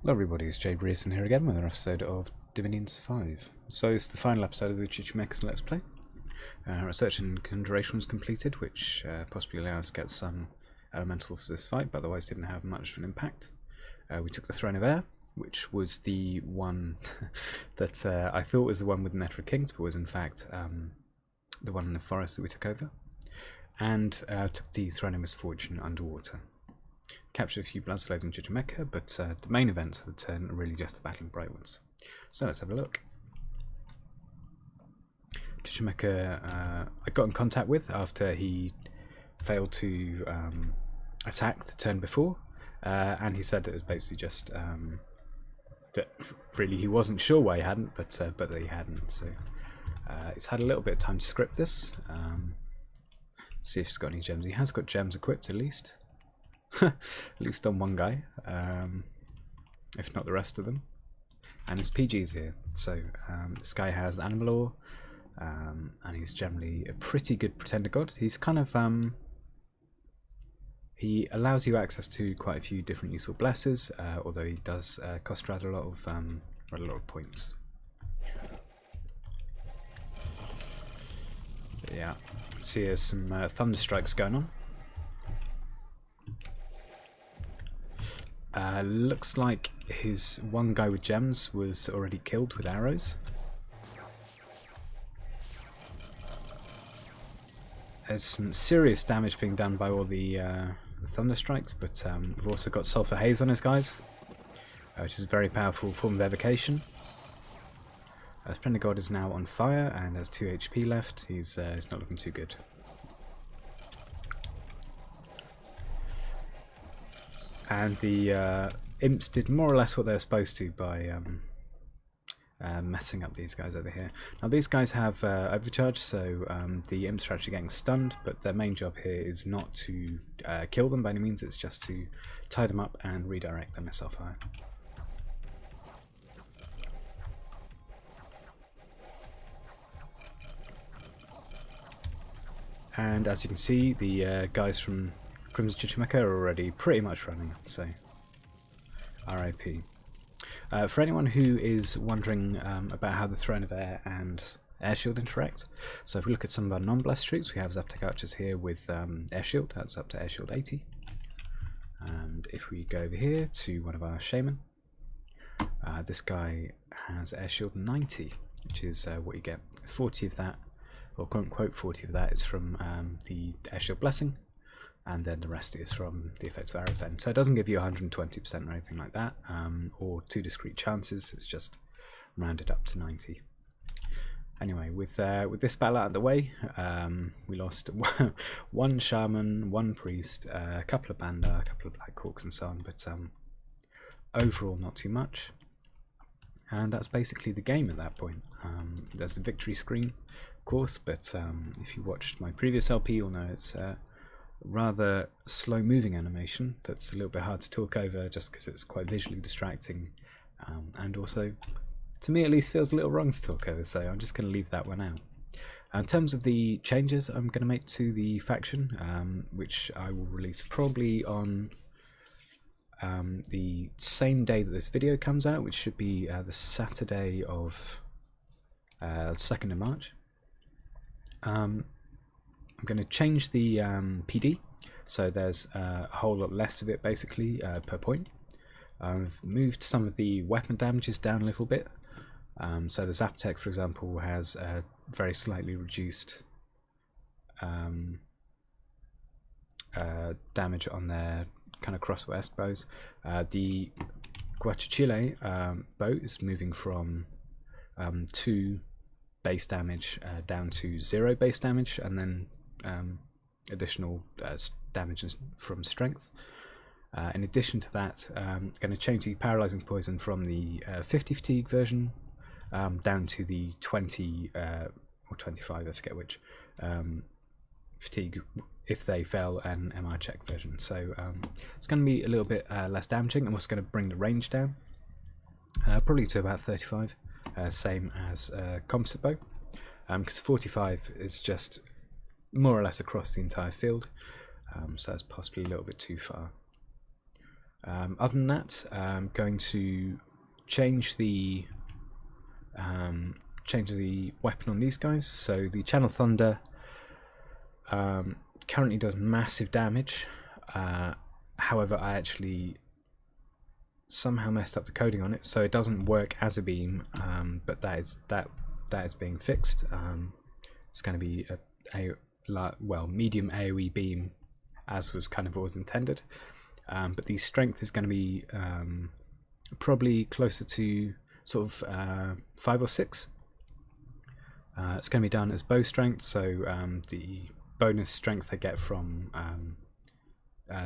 Hello everybody, it's Jade Rearson here again with another episode of Dominions 5. So this is the final episode of the Chichimeca Let's Play. Research and conjuration was completed, which possibly allowed us to get some elementals for this fight, but otherwise didn't have much of an impact. We took the Throne of Air, which was the one that I thought was the one with the Network Kings, but was in fact the one in the forest that we took over. And took the Throne of Misfortune underwater. Captured a few blood slaves in Chichimeca, but the main events for the turn are really just the Battle of Bright Ones. So let's have a look. Chichimeca I got in contact with after he failed to attack the turn before, and he said that it was basically just that really he wasn't sure why he hadn't, but that he hadn't. So he's had a little bit of time to script this. See if he's got any gems. He has got gems equipped at least. At least on one guy, if not the rest of them. And his PG's here. So this guy has Animal Law, and he's generally a pretty good Pretender God. He's kind of he allows you access to quite a few different useful blesses, although he does cost rather a lot of points. But yeah, see there's some thunder strikes going on. Looks like his one guy with gems was already killed with arrows. There's some serious damage being done by all the thunder strikes, but we've also got sulfur haze on his guys, which is a very powerful form of evocation. Splendid God is now on fire and has 2 HP left. He's not looking too good. And the imps did more or less what they were supposed to by messing up these guys over here. Now these guys have overcharge, so the imps are actually getting stunned, but their main job here is not to kill them by any means, it's just to tie them up and redirect their missile fire. And as you can see, the guys from Crimson Chichimeca are already pretty much running, so RIP. For anyone who is wondering about how the Throne of Air and Air Shield interact, so if we look at some of our non-blessed troops, we have Zaptec archers here with Air Shield, that's up to Air Shield 80. And if we go over here to one of our Shaman, this guy has Air Shield 90, which is what you get. 40 of that, or quote unquote 40 of that, is from the Air Shield Blessing, and then the rest is from the effects of Arrow Fen. So it doesn't give you 120% or anything like that, or 2 discrete chances, it's just rounded up to 90. Anyway, with this battle out of the way, we lost one Shaman, one Priest, a couple of Bandar, a couple of Black Hawks and so on, but overall not too much. And that's basically the game at that point. There's a victory screen, of course, but if you watched my previous LP, you'll know it's rather slow moving animation that's a little bit hard to talk over just because it's quite visually distracting, and also to me at least feels a little wrong to talk over, so I'm just going to leave that one out. In terms of the changes I'm going to make to the faction, which I will release probably on the same day that this video comes out, which should be the Saturday of 2nd of March. I'm going to change the PD, so there's a whole lot less of it basically per point. I've moved some of the weapon damages down a little bit, so the Zaptec, for example, has a very slightly reduced damage on their kind of crosswest bows. The Guachichile bow is moving from 2 base damage down to 0 base damage, and then additional damage from strength. In addition to that, I'm going to change the paralyzing poison from the 50 fatigue version down to the 20 or 25, I forget which, fatigue if they fail an MR check version. So it's going to be a little bit less damaging. I'm also going to bring the range down, probably to about 35, same as composite bow, because 45 is just more or less across the entire field, so that's possibly a little bit too far. Other than that, I'm going to change the weapon on these guys. So the Channel Thunder currently does massive damage. However, I actually somehow messed up the coding on it, so it doesn't work as a beam. But that is being fixed. It's going to be a medium AOE beam, as was kind of always intended. But the strength is going to be probably closer to sort of 5 or 6. It's going to be done as bow strength, so the bonus strength I get from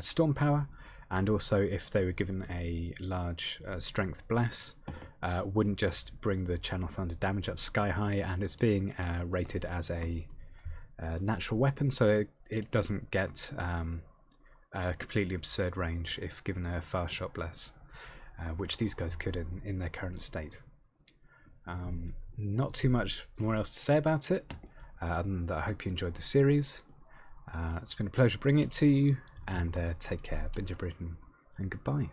storm power, and also if they were given a large strength bless, wouldn't just bring the Channel Thunder damage up sky high, and it's being rated as a natural weapon, so it doesn't get a completely absurd range if given a fast shot bless, which these guys could in their current state. Not too much more else to say about it, other than that I hope you enjoyed the series. It's been a pleasure bringing it to you, and take care, Binja Britain, and goodbye.